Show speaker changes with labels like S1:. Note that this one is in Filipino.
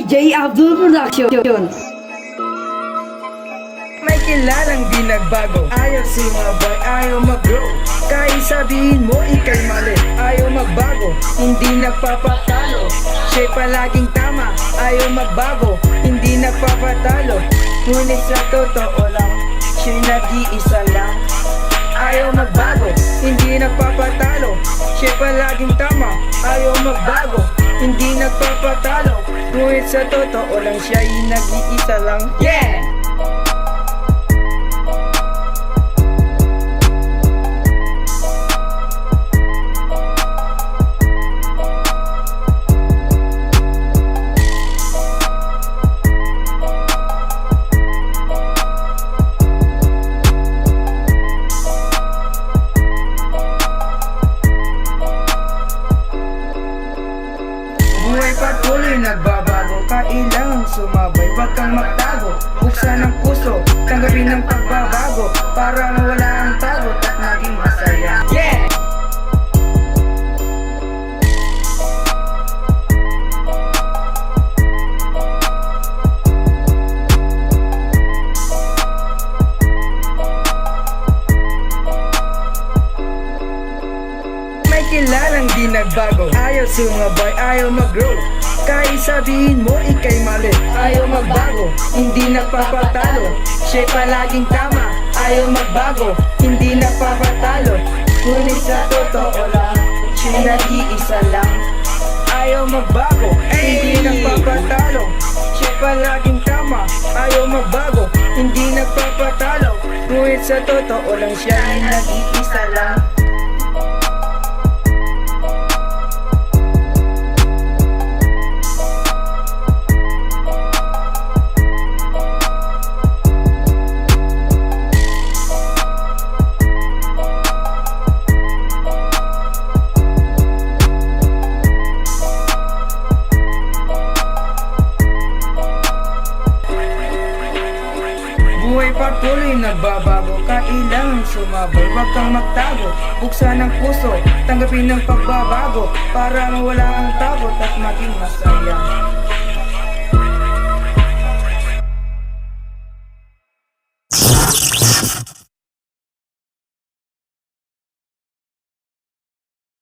S1: DJ Abdul Production.
S2: May kilalang di nagbago, ayaw sumabay, ayaw mag-grow. Kahit sabihin mo ika'y mali, ayaw magbago, hindi nagpapatalo. Siya'y palaging tama, ayaw magbago, hindi nagpapatalo. Ngunit sa totoo lang, siya'y nag-iisa lang. Ayaw magbago, hindi nagpapatalo. Siya'y palaging tama, ayaw magbago, hindi nagpapatalo. Ngunit sa totoo lang, siya'y nag-iisa lang. Yeah! Buhay patuloy nagbabago, kailangang sumabay, wag kang magtago. Buksan ang puso, tanggapin ang pagbabago, para mawala ang tagot at maging masaya. Yeah! May kilalang di nagbago, ayaw sumabay, ayaw mag-grow. Kahit sabihin mo ika'y mali, ayaw magbago, hindi nagpapatalo. Siya'y palaging tama, ayaw magbago, hindi nagpapatalo. Ngunit sa totoo lang, siya'y nag-iisa lang. Ayaw magbago, hindi nagpapatalo. Siya'y palaging tama, ayaw magbago, hindi nagpapatalo. Ngunit sa totoo lang, siya'y nag-iisa lang. Buhay patuloy nagbabago, kailangang sumabay, wag kang magtago. Buksan ang puso, tanggapin ang pagbabago, para mawala ang takot at maging masaya.